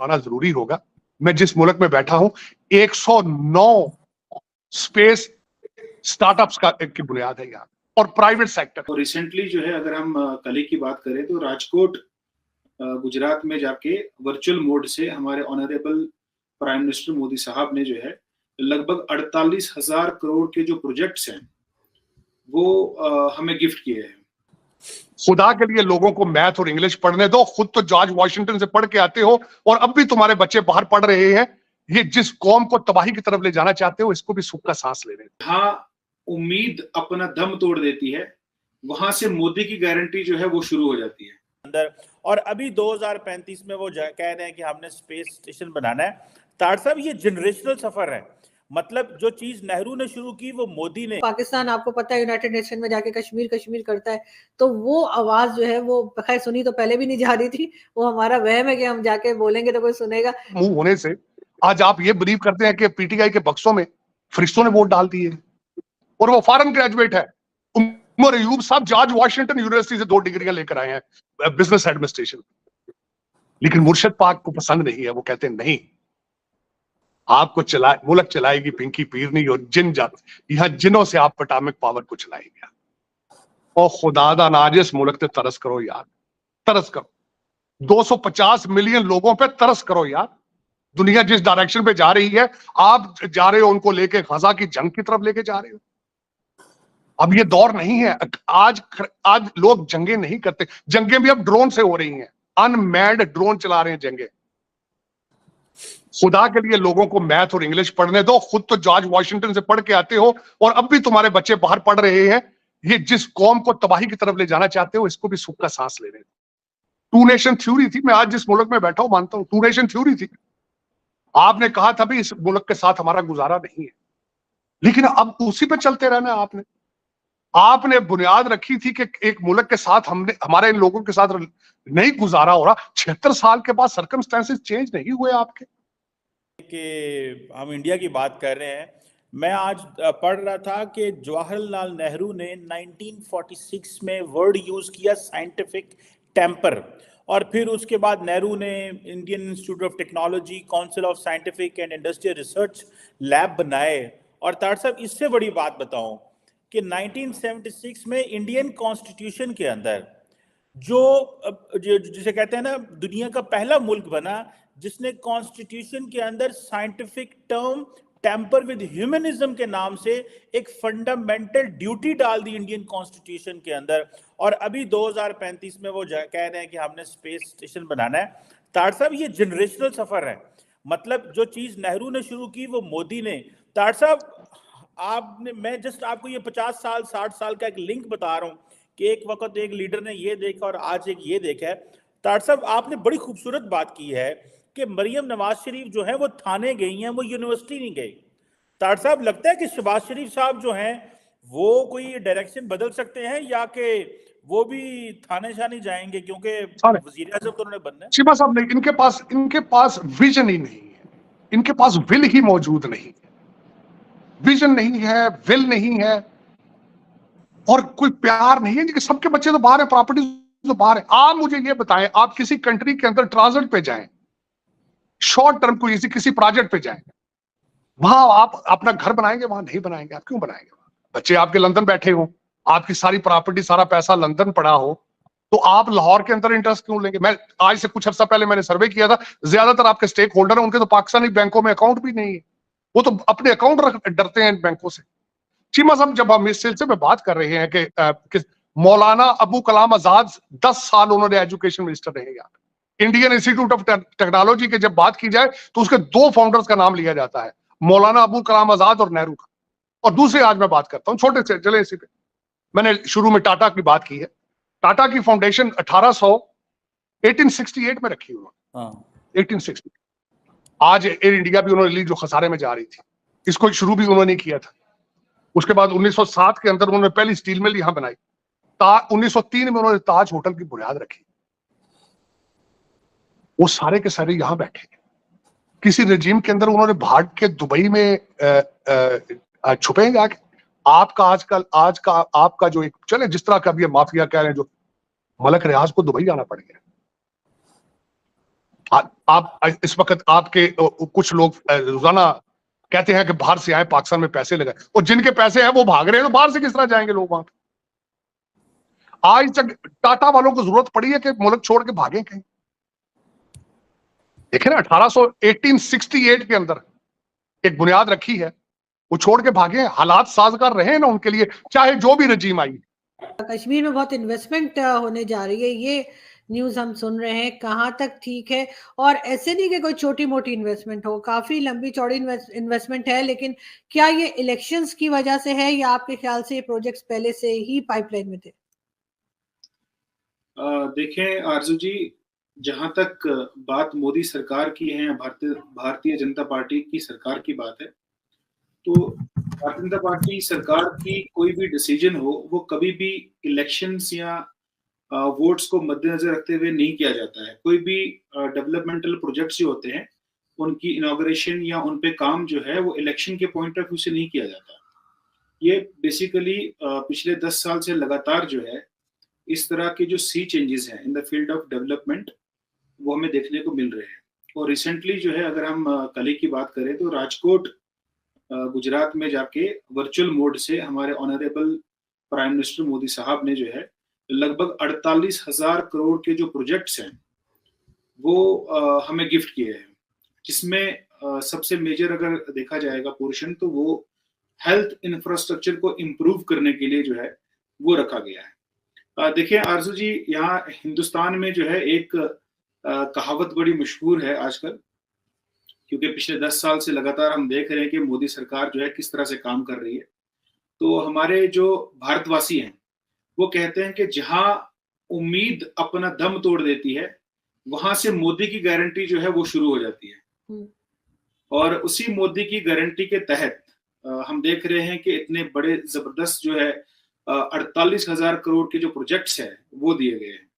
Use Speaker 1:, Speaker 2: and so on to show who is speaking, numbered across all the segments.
Speaker 1: आना जरूरी होगा। मैं जिस मुल्क में बैठा हूं 109 स्पेस स्टार्टअप्स की बुनियाद है यहाँ, और प्राइवेट सेक्टर।
Speaker 2: और रिसेंटली जो है, अगर हम कल की बात करें तो राजकोट गुजरात में जाके वर्चुअल मोड से हमारे ऑनरेबल प्राइम मिनिस्टर मोदी साहब ने जो है लगभग 48,000 करोड़ के जो प्रोजेक्ट्स हैं वो हमें गिफ्ट किए हैं।
Speaker 1: खुदा के लिए लोगों को मैथ और इंग्लिश पढ़ने दो, खुद तो जॉर्ज वॉशिंगटन से पढ़ के आते हो और अब भी तुम्हारे बच्चे बाहर पढ़ रहे हैं। ये जिस कौम को तबाही की तरफ ले जाना चाहते हो, इसको भी सुख का सांस लेने दो।
Speaker 2: हाँ, उम्मीद अपना दम तोड़ देती है, वहां से मोदी की गारंटी जो है वो शुरू हो जाती है
Speaker 3: अंदर। और अभी 2035 में वो कह रहे हैं कि हमने स्पेस स्टेशन बनाना है। तार साहब, ये जनरेशनल सफर है। मतलब जो चीज नेहरू ने शुरू की वो मोदी ने।
Speaker 4: पाकिस्तान आपको पता है यूनाइटेड नेशन में जाके कश्मीर कश्मीर करता है, तो वो आवाज जो है वो खैर सुनी तो पहले भी नहीं जा रही थी, वो हमारा वहम है कि हम जाके बोलेंगे तो कोई सुनेगा।
Speaker 1: मुंह होने से आज आप ये बिलीव करते हैं कि पीटीआई के बक्सों में फरिश्तों ने वोट डाल दिए और वो फॉरेन ग्रेजुएट है। उमर अयूब साहब जॉर्ज वॉशिंगटन यूनिवर्सिटी से 2 डिग्रियां लेकर आए हैं बिजनेस एडमिनिस्ट्रेशन, लेकिन मुर्शिद पाक को पसंद नहीं है। वो कहते हैं नहीं, आपको मुल्क चलाएगी पिंकी पीरनी और जिन जात, यहां जिनों से आप एटॉमिक पावर को चलाएंगे। और खुदा दा नाजिस मुल्क ते तरस करो यार, तरस करो। 250 मिलियन लोगों पे तरस करो यार। दुनिया जिस डायरेक्शन पे जा रही है, आप जा रहे हो उनको लेके गजा की जंग की तरफ लेके जा रहे हो। अब ये दौर नहीं है। आज लोग जंगें नहीं करते, जंगें भी अब ड्रोन से हो रही हैं। अनमैन्ड ड्रोन चला रहे हैं जंगें। खुदा के लिए लोगों को मैथ और इंग्लिश पढ़ने दो, खुद तो जॉर्ज वॉशिंगटन से पढ़ के आते हो और अब भी तुम्हारे बच्चे बाहर पढ़ रहे हैं। ये जिस कौम को तबाही की तरफ ले जाना चाहते हो, इसको भी सुख का सांस लेने दो। 2 नेशन थ्योरी थी। मैं आज जिस मुल्क में बैठा हूं मानता हूं 2 नेशन थ्योरी थी। आपने कहा था भी इस मुल्क के साथ हमारा गुजारा नहीं है, लेकिन अब उसी पे चलते रहना। आपने बुनियाद रखी थी कि एक मुल्क के साथ हमारे इन लोगों के साथ नहीं गुजारा हो रहा। 76 साल के बाद सर्कमस्टेंसेस चेंज नहीं हुए आपके।
Speaker 3: कि हम इंडिया की बात कर रहे हैं। मैं आज पढ़ रहा था कि जवाहरलाल नेहरू ने 1946 में वर्ड यूज किया साइंटिफिक टेम्पर, और फिर उसके बाद नेहरू ने Indian institute of technology, council of scientific and industrial research lab बनाए। और तार साहब, इससे बड़ी बात बताऊं कि 1976 में इंडियन कॉन्स्टिट्यूशन के अंदर जिसे कहते हैं ना, दुनिया का पहला मुल्क बना जिसने कॉन्स्टिट्यूशन के अंदर scientific term temper with humanism के नाम से एक फंडामेंटल ड्यूटी डाल दी इंडियन कॉन्स्टिट्यूशन के अंदर। और अभी 2035 में वो कह रहे हैं कि हमने स्पेस स्टेशन बनाना है। तार साहब, ये जनरेशनल सफर है। मतलब जो चीज नेहरू ने शुरू की वो मोदी ने। तार साहब, मैं जस्ट आपको ये 50 साल 60 साल का एक लिंक बता रहा हूँ कि एक वक्त एक लीडर ने ये देखा और आज एक ये देखा है। तार साहब, आपने बड़ी खूबसूरत बात की है कि मरियम नवाज शरीफ जो है वो थाने गई हैं, वो यूनिवर्सिटी नहीं गई। तार साहब, लगता है कि शहबाज शरीफ साहब जो हैं वो कोई डायरेक्शन बदल सकते हैं, या कि वो भी थाने शाने जाएंगे, क्योंकि वजीर आजम तो उन्होंने बनना है।
Speaker 1: शिवा साहब नहीं, इनके पास विजन ही नहीं है, इनके पास विल ही मौजूद नहीं है। विजन नहीं है, विल नहीं है, और कोई प्यार नहीं है। सबके बच्चे तो बाहर है, प्रॉपर्टी तो बाहर है। आप मुझे ये बताएं, आप किसी कंट्री के अंदर ट्रांजिट पे जाएं, शॉर्ट टर्म कोई किसी प्रोजेक्ट पे जाएं, वहां आप अपना घर बनाएंगे? वहां नहीं बनाएंगे। आप क्यों बनाएंगे? बच्चे आपके लंदन बैठे हो, आपकी सारी प्रॉपर्टी, सारा पैसा लंदन पड़ा हो, तो आप लाहौर के अंदर इंटरेस्ट क्यों लेंगे? मैं आज से कुछ अर्सा पहले मैंने सर्वे किया था, ज्यादातर आपके स्टेक होल्डर हैं, उनके तो पाकिस्तानी बैंकों में अकाउंट भी नहीं है। वो तो अपने अकाउंट डरते हैं बैंकों से। चीमा साहब, जब हम इस सिलसिले में बात कर रहे हैं कि मौलाना अबू कलाम आजाद 10 साल उन्होंने एजुकेशन मिनिस्टर रहे यहाँ। इंडियन इंस्टीट्यूट ऑफ टेक्नोलॉजी के जब बात की जाए तो उसके 2 फाउंडर्स का नाम लिया जाता है, मौलाना अबू कलाम आजाद और नेहरू का। और दूसरे आज मैं बात करता हूँ छोटे से, चले इसी पे। मैंने शुरू में टाटा की बात की है। टाटा की फाउंडेशन 1868 में रखी उन्होंने, 1860। आज एयर इंडिया भी उन्होंने ली जो खसारे में जा रही थी, इसको शुरू भी उन्होंने किया था। उसके बाद 1907 के अंदर उन्होंने पहली स्टील मिल यहां बनाई। 1903 में उन्होंने ताज होटल की बुनियाद रखी। वो सारे के सारे यहां बैठे। किसी रजीम के अंदर उन्होंने भाग के दुबई में छुपे जाके। आपका जो एक चले, जिस तरह का भी माफिया कह रहे हैं, जो मलक रियाज को दुबई जाना पड़ गया। आप इस वक्त आपके कुछ लोग रोजाना कहते हैं कि बाहर से आए, पाकिस्तान में पैसे लगाए, और जिनके पैसे हैं वो भाग रहे हैं, तो बाहर से किस तरह जाएंगे लोग वहां? आज तक टाटा वालों को जरूरत पड़ी है कि मुल्क छोड़ के भागे कहीं? देखे ना, 1868 के अंदर एक बुनियाद रखी है, वो छोड़ के भागे, हालात साजगार रहे ना उनके लिए, चाहे जो भी रजीम आई।
Speaker 4: कश्मीर में बहुत इन्वेस्टमेंट होने जा रही है, ये न्यूज हम सुन रहे हैं, कहाँ तक ठीक है? और ऐसे नहीं कि कोई छोटी मोटी इन्वेस्टमेंट हो, काफी लंबी चौड़ी इन्वेस्टमेंट है, लेकिन क्या ये इलेक्शंस की वजह से है या आपके ख्याल से ये प्रोजेक्ट्स पहले से ही पाइपलाइन में थे?
Speaker 2: देखें आरजू जी, जहां तक बात मोदी सरकार की है, भारतीय जनता पार्टी की सरकार की बात है, तो भारतीय जनता पार्टी सरकार की कोई भी डिसीजन हो, वो कभी भी इलेक्शंस या वोट्स को मद्देनजर रखते हुए नहीं किया जाता है। कोई भी डेवलपमेंटल प्रोजेक्ट्स जो होते हैं, उनकी इनॉग्रेशन या उन पे काम जो है वो इलेक्शन के पॉइंट ऑफ व्यू से नहीं किया जाता। ये बेसिकली पिछले 10 साल से लगातार जो है इस तरह के जो सी चेंजेस हैं in the field of development, वो हमें देखने को मिल रहे हैं। और रिसेंटली जो है, अगर हम कल की बात करें तो राजकोट गुजरात में जाके वर्चुअल मोड से हमारे ऑनरेबल प्राइम मिनिस्टर मोदी साहब ने जो है लगभग 48,000 करोड़ के जो प्रोजेक्ट्स हैं वो हमें गिफ्ट किए हैं, जिसमें सबसे मेजर अगर देखा जाएगा पोर्शन, तो वो हेल्थ इंफ्रास्ट्रक्चर को इम्प्रूव करने के लिए जो है वो रखा गया है। देखिए आरजू जी, यहाँ हिंदुस्तान में जो है एक कहावत बड़ी मशहूर है आजकल, क्योंकि पिछले 10 साल से लगातार हम देख रहे हैं कि मोदी सरकार जो है किस तरह से काम कर रही है। तो हमारे जो भारतवासी हैं वो कहते हैं कि जहां उम्मीद अपना दम तोड़ देती है, वहां से मोदी की गारंटी जो है वो शुरू हो जाती है। और उसी मोदी की गारंटी के तहत हम देख रहे हैं कि इतने बड़े जबरदस्त जो है 48,000 करोड़ के जो प्रोजेक्ट्स है वो दिए गए हैं।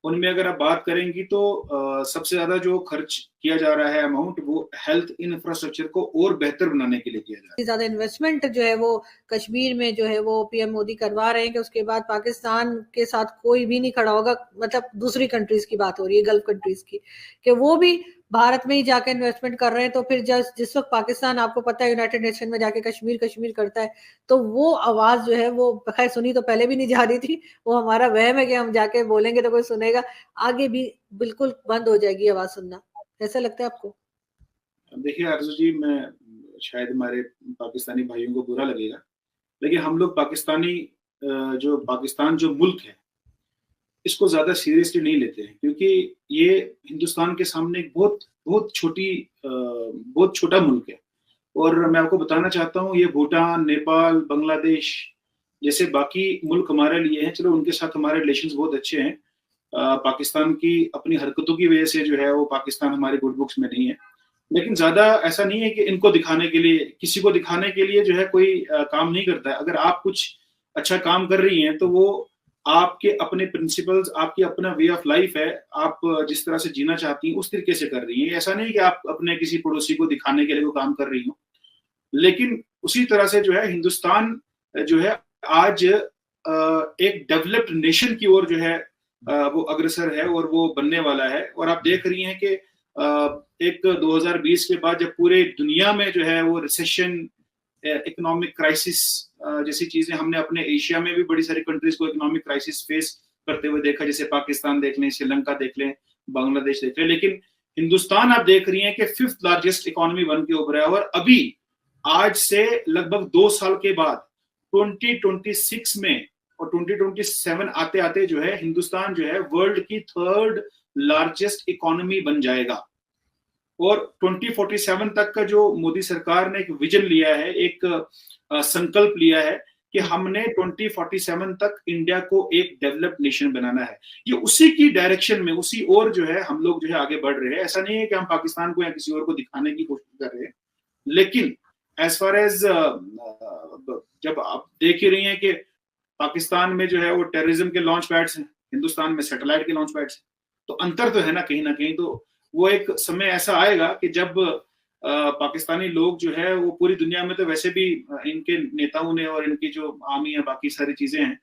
Speaker 2: उनमें अगर आप बात करेंगी तो सबसे ज्यादा जो खर्च किया जा रहा है अमाउंट, वो हेल्थ इंफ्रास्ट्रक्चर को और बेहतर बनाने के लिए किया जा रहा है।
Speaker 4: ज्यादा इन्वेस्टमेंट जो है वो कश्मीर में जो है वो पीएम मोदी करवा रहे हैं कि उसके बाद पाकिस्तान के साथ कोई भी नहीं खड़ा होगा। मतलब दूसरी कंट्रीज की बात हो रही है, गल्फ कंट्रीज की, कि वो भी भारत में ही जाकर इन्वेस्टमेंट कर रहे हैं। तो फिर जिस वक्त पाकिस्तान, आपको पता है, यूनाइटेड नेशन में जाके कश्मीर कश्मीर करता है, तो वो आवाज जो है वो खैर सुनी तो पहले भी नहीं जा रही थी, वो हमारा वहम है कि हम जाके बोलेंगे तो कोई सुनेगा, आगे भी बिल्कुल बंद हो जाएगी आवाज सुनना। ऐसा लगता है आपको?
Speaker 2: देखिए आरजू जी, मैं शायद हमारे पाकिस्तानी भाइयों को बुरा लगेगा, लेकिन हम लोग पाकिस्तान जो मुल्क है, इसको ज्यादा सीरियसली नहीं लेते हैं, क्योंकि ये हिंदुस्तान के सामने एक बहुत छोटा मुल्क है। और मैं आपको बताना चाहता हूँ, ये भूटान, नेपाल, बांग्लादेश जैसे बाकी मुल्क हमारे लिए हैं, चलो उनके साथ हमारे रिलेशंस बहुत अच्छे हैं। पाकिस्तान की अपनी हरकतों की वजह से जो है वो पाकिस्तान हमारे गुड बुक्स में नहीं है, लेकिन ज्यादा ऐसा नहीं है कि इनको दिखाने के लिए, किसी को दिखाने के लिए जो है कोई काम नहीं करता है। अगर आप कुछ अच्छा काम कर रही हैं तो वो आपके अपने प्रिंसिपल्स, आपकी अपना वे ऑफ लाइफ है, आप जिस तरह से जीना चाहती हैं उस तरीके से कर रही हैं। ऐसा नहीं कि आप अपने किसी पड़ोसी को दिखाने के लिए वो काम कर रही हो। लेकिन उसी तरह से जो है हिंदुस्तान जो है आज एक डेवलप्ड नेशन की ओर जो है वो अग्रसर है और वो बनने वाला है। और आप देख रही हैं कि एक 2020 के बाद जब पूरे दुनिया में जो है वो रिसेशन, इकोनॉमिक क्राइसिस जैसी चीजें, हमने अपने एशिया में भी बड़ी सारी कंट्रीज को इकोनॉमिक क्राइसिस फेस करते हुए देखा, जैसे पाकिस्तान देख लें, श्रीलंका देख लें, बांग्लादेश देख लें। लेकिन हिंदुस्तान आप देख रही हैं कि 5th लार्जेस्ट इकोनॉमी बन के उभरा है। और अभी आज से लगभग 2 साल के बाद 2026 में और 2027 आते आते जो है हिंदुस्तान जो है वर्ल्ड की 3rd लार्जेस्ट इकोनॉमी बन जाएगा। और 2047 तक का जो मोदी सरकार ने एक विजन लिया है, एक संकल्प लिया है कि हमने 2047 तक इंडिया को एक डेवलप्ड नेशन बनाना है। ये उसी की डायरेक्शन में, उसी ओर जो है हम लोग जो है आगे बढ़ रहे हैं। ऐसा नहीं है कि हम पाकिस्तान को या किसी और को दिखाने की कोशिश कर रहे हैं, लेकिन एज फार एज जब आप देख ही रही हैं कि पाकिस्तान में जो है वो टेररिज्म के लॉन्च पैड्स हैं, हिंदुस्तान में सैटेलाइट के लॉन्च पैड्स हैं, तो अंतर तो है ना कहीं ना कहीं। तो वो एक समय ऐसा आएगा कि जब पाकिस्तानी लोग जो है वो पूरी दुनिया में, तो वैसे भी इनके नेताओं ने और इनकी जो आर्मी है, बाकी सारी चीजें हैं,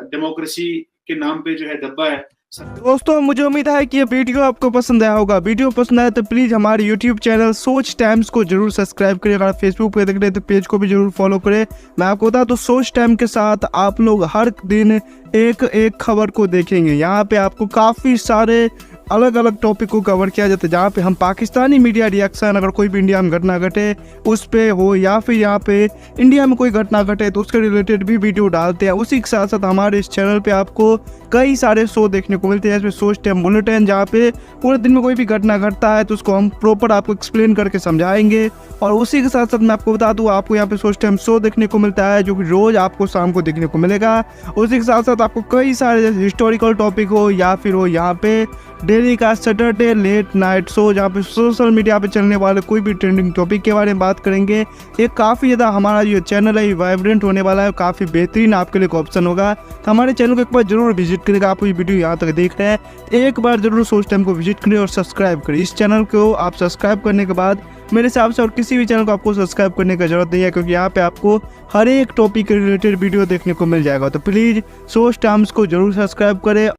Speaker 2: डेमोक्रेसी के नाम पे जो है दब्बा है,
Speaker 5: दोस्तों मुझे उम्मीद है कि ये वीडियो आपको पसंद आया होगा। वीडियो पसंद आया तो प्लीज़ हमारे यूट्यूब चैनल सोच टाइम्स को जरूर सब्सक्राइब करें। अगर फेसबुक पे देख रहे हैं तो पेज को भी जरूर फॉलो करें। मैं आपको बता तो सोच टाइम के साथ आप लोग हर दिन एक एक खबर को देखेंगे। यहाँ पे आपको काफ़ी सारे अलग अलग टॉपिक को कवर किया जाता है, जहाँ पे हम पाकिस्तानी मीडिया रिएक्शन, अगर कोई भी इंडिया में घटना घटे उस पे हो, या फिर यहाँ पे इंडिया में कोई घटना घटे तो उसके रिलेटेड भी वीडियो डालते हैं। उसी के साथ साथ हमारे इस चैनल पे आपको कई सारे शो देखने को मिलते हैं, जैसे सोच टाइम बुलेटिन, जहाँ पे पूरे दिन में कोई भी घटना घटता है तो उसको हम प्रॉपर आपको एक्सप्लेन करके समझाएंगे। और उसी के साथ साथ मैं आपको बता दूँ, आपको यहाँ पे सोच टाइम शो देखने को मिलता है जो कि रोज़ आपको शाम को देखने को मिलेगा। उसी के साथ साथ आपको कई सारे जैसे हिस्टोरिकल टॉपिक हो या फिर हो यहाँ पे डेली का सैटरडे लेट नाइट शो, जहाँ पे सोशल मीडिया पे चलने वाले कोई भी ट्रेंडिंग टॉपिक के बारे में बात करेंगे। ये काफ़ी ज़्यादा हमारा जो चैनल है वाइब्रेंट होने वाला है, काफ़ी बेहतरीन आपके लिए एक ऑप्शन होगा। तो हमारे चैनल को एक बार जरूर विजिट करेगा। आप ये वीडियो यहाँ तक देख रहे हैं, एक बार जरूर सोच टाइम को विजिट करें और सब्सक्राइब करें। इस चैनल को आप सब्सक्राइब करने के बाद मेरे हिसाब से और किसी भी चैनल को आपको सब्सक्राइब करने की जरूरत नहीं है, क्योंकि यहाँ पे आपको हर एक टॉपिक के रिलेटेड वीडियो देखने को मिल जाएगा। तो प्लीज़ सोच टाइम्स को जरूर सब्सक्राइब करें।